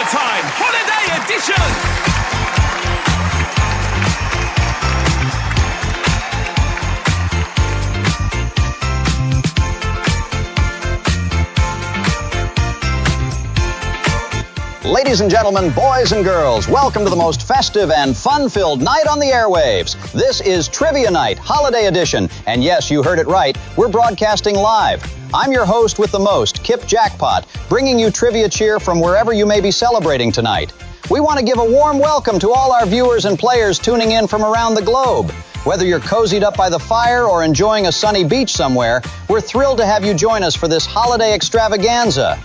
Time Holiday Edition! Ladies and gentlemen, boys and girls, welcome to the most festive and fun-filled night on the airwaves. This is Trivia Night, Holiday Edition, and yes, you heard it right, we're broadcasting live. I'm your host with the most, Kip Jackpot, bringing you trivia cheer from wherever you may be celebrating tonight. We want to give a warm welcome to all our viewers and players tuning in from around the globe. Whether you're cozied up by the fire or enjoying a sunny beach somewhere, we're thrilled to have you join us for this holiday extravaganza.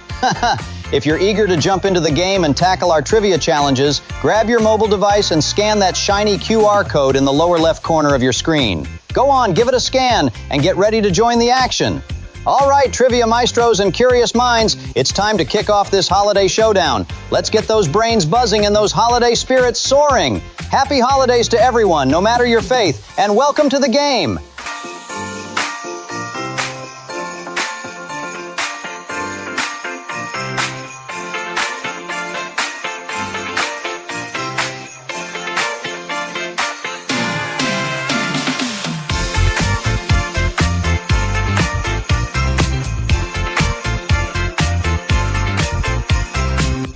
If you're eager to jump into the game and tackle our trivia challenges, grab your mobile device and scan that shiny QR code in the lower left corner of your screen. Go on, give it a scan, and get ready to join the action. All right, trivia maestros and curious minds, it's time to kick off this holiday showdown. Let's get those brains buzzing and those holiday spirits soaring. Happy holidays to everyone, no matter your faith, and welcome to the game.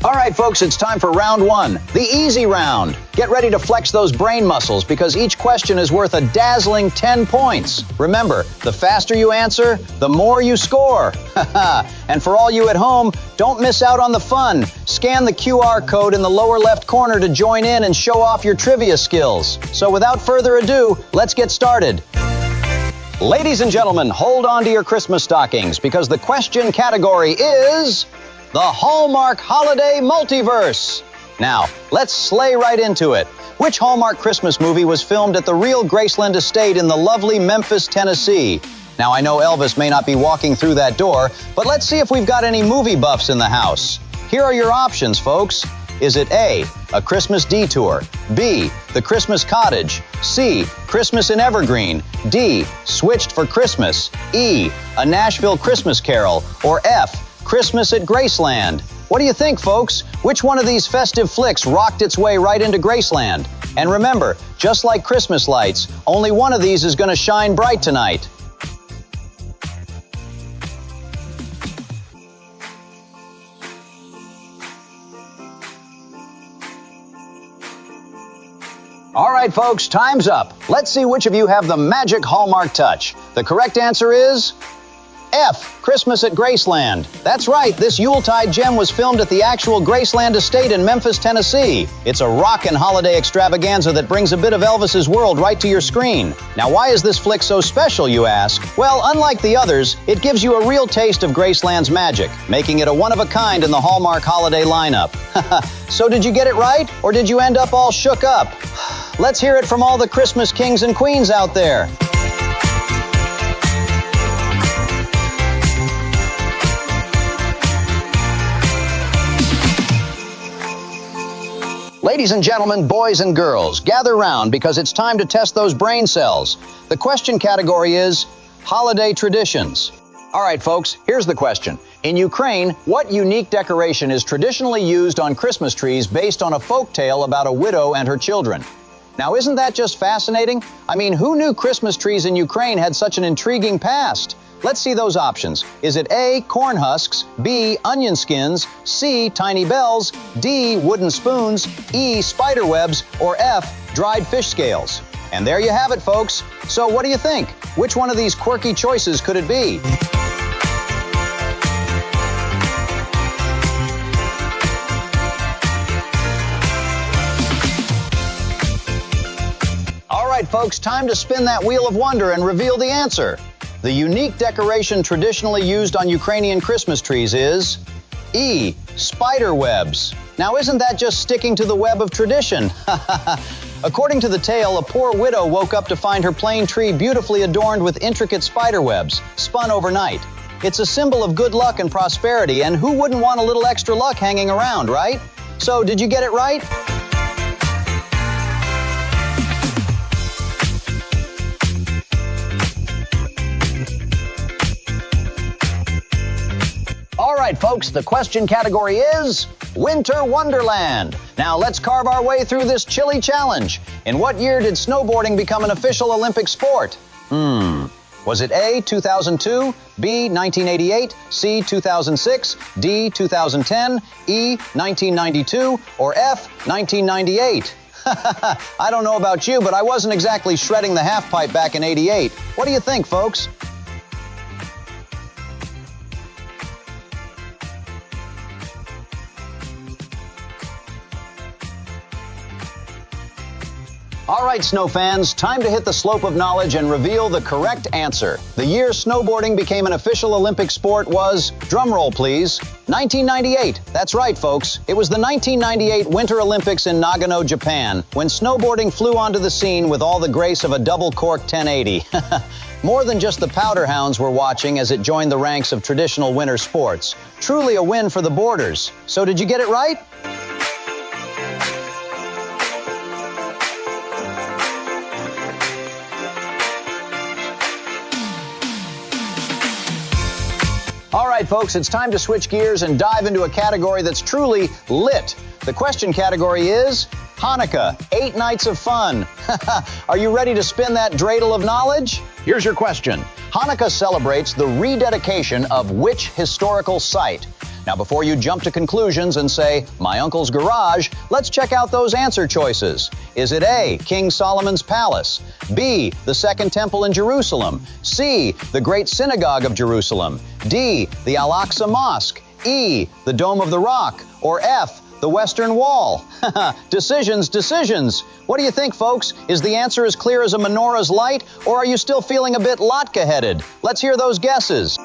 All right, folks, it's time for round one, the easy round. Get ready to flex those brain muscles because each question is worth a dazzling 10 points. Remember, the faster you answer, the more you score. And for all you at home, don't miss out on the fun. Scan the QR code in the lower left corner to join in and show off your trivia skills. So without further ado, let's get started. Ladies and gentlemen, hold on to your Christmas stockings because the question category is the Hallmark Holiday Multiverse. Now, let's slay right into it. Which Hallmark Christmas movie was filmed at the real Graceland estate in the lovely Memphis, Tennessee? Now, I know Elvis may not be walking through that door, but let's see if we've got any movie buffs in the house. Here are your options, folks. Is it A, A Christmas Detour, B, The Christmas Cottage, C, Christmas in Evergreen, D, Switched for Christmas, E, A Nashville Christmas Carol, or F, Christmas at Graceland? What do you think, folks? Which one of these festive flicks rocked its way right into Graceland? And remember, just like Christmas lights, only one of these is going to shine bright tonight. All right, folks, time's up. Let's see which of you have the magic Hallmark touch. The correct answer is F, Christmas at Graceland. That's right, this Yuletide gem was filmed at the actual Graceland estate in Memphis, Tennessee. It's a rockin' holiday extravaganza that brings a bit of Elvis's world right to your screen. Now, why is this flick so special, you ask? Well, unlike the others, it gives you a real taste of Graceland's magic, making it a one-of-a-kind in the Hallmark holiday lineup. So did you get it right, or did you end up all shook up? Let's hear it from all the Christmas kings and queens out there. Ladies and gentlemen, boys and girls, gather round because it's time to test those brain cells. The question category is holiday traditions. All right, folks, here's the question. In Ukraine, what unique decoration is traditionally used on Christmas trees based on a folk tale about a widow and her children? Now, isn't that just fascinating? I mean, who knew Christmas trees in Ukraine had such an intriguing past? Let's see those options. Is it A, corn husks, B, onion skins, C, tiny bells, D, wooden spoons, E, spider webs, or F, dried fish scales? And there you have it, folks. So what do you think? Which one of these quirky choices could it be? All right, folks, time to spin that wheel of wonder and reveal the answer. The unique decoration traditionally used on Ukrainian Christmas trees is E, spider webs. Now, isn't that just sticking to the web of tradition? According to the tale, a poor widow woke up to find her plain tree beautifully adorned with intricate spider webs, spun overnight. It's a symbol of good luck and prosperity, and who wouldn't want a little extra luck hanging around, right? So, did you get it right? All right, folks, the question category is Winter Wonderland. Now let's carve our way through this chilly challenge. In what year did snowboarding become an official Olympic sport? Was it A, 2002, B, 1988, C, 2006, D, 2010, E, 1992, or F, 1998? I don't know about you, but I wasn't exactly shredding the half pipe back in '88. What do you think, folks? All right, snow fans, time to hit the slope of knowledge and reveal the correct answer. The year snowboarding became an official Olympic sport was, drumroll please, 1998. That's right, folks. It was the 1998 Winter Olympics in Nagano, Japan, when snowboarding flew onto the scene with all the grace of a double-cork 1080. More than just the powder hounds were watching as it joined the ranks of traditional winter sports. Truly a win for the boarders. So did you get it right? All right, folks, it's time to switch gears and dive into a category that's truly lit. The question category is Hanukkah, 8 nights of fun. Are you ready to spin that dreidel of knowledge? Here's your question. Hanukkah celebrates the rededication of which historical site? Now, before you jump to conclusions and say, my uncle's garage, let's check out those answer choices. Is it A, King Solomon's Palace, B, the Second Temple in Jerusalem, C, the Great Synagogue of Jerusalem, D, the Al-Aqsa Mosque, E, the Dome of the Rock, or F, the Western Wall? Decisions, decisions. What do you think, folks? Is the answer as clear as a menorah's light, or are you still feeling a bit latke-headed? Let's hear those guesses.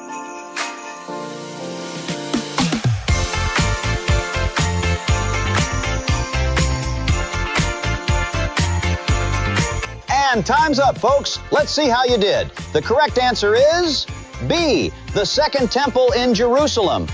And time's up, folks. Let's see how you did. The correct answer is B, the Second Temple in Jerusalem.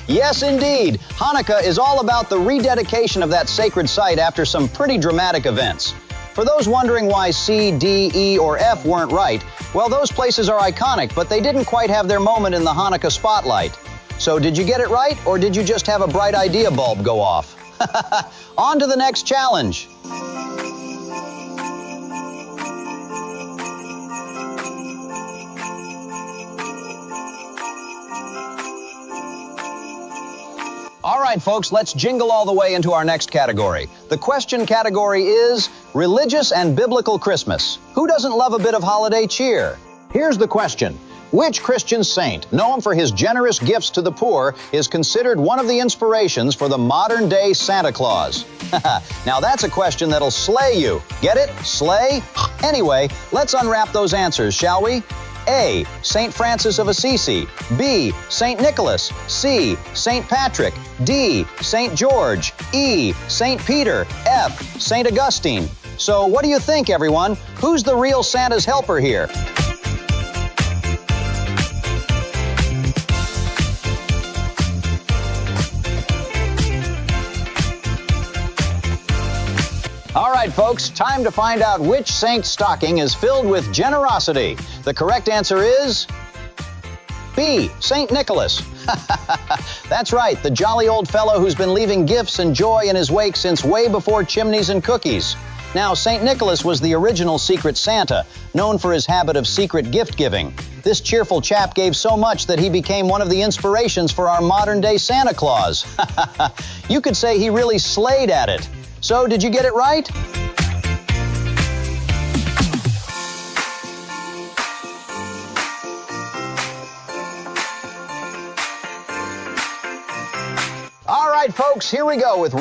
Yes, indeed. Hanukkah is all about the rededication of that sacred site after some pretty dramatic events. For those wondering why C, D, E, or F weren't right, well, those places are iconic, but they didn't quite have their moment in the Hanukkah spotlight. So did you get it right, or did you just have a bright idea bulb go off? On to the next challenge. All right, folks, let's jingle all the way into our next category. The question category is Religious and Biblical Christmas. Who doesn't love a bit of holiday cheer? Here's the question. Which Christian saint, known for his generous gifts to the poor, is considered one of the inspirations for the modern-day Santa Claus? Now that's a question that'll slay you. Get it? Slay? Anyway, let's unwrap those answers, shall we? A, St. Francis of Assisi, B, St. Nicholas, C, St. Patrick, D, St. George, E, St. Peter, F, St. Augustine. So what do you think, everyone? Who's the real Santa's helper here? All right, folks, time to find out which saint's stocking is filled with generosity. The correct answer is B, St. Nicholas. That's right, the jolly old fellow who's been leaving gifts and joy in his wake since way before chimneys and cookies. Now, St. Nicholas was the original Secret Santa, known for his habit of secret gift-giving. This cheerful chap gave so much that he became one of the inspirations for our modern-day Santa Claus. You could say he really slayed at it. So, did you get it right? All right, folks, here we go with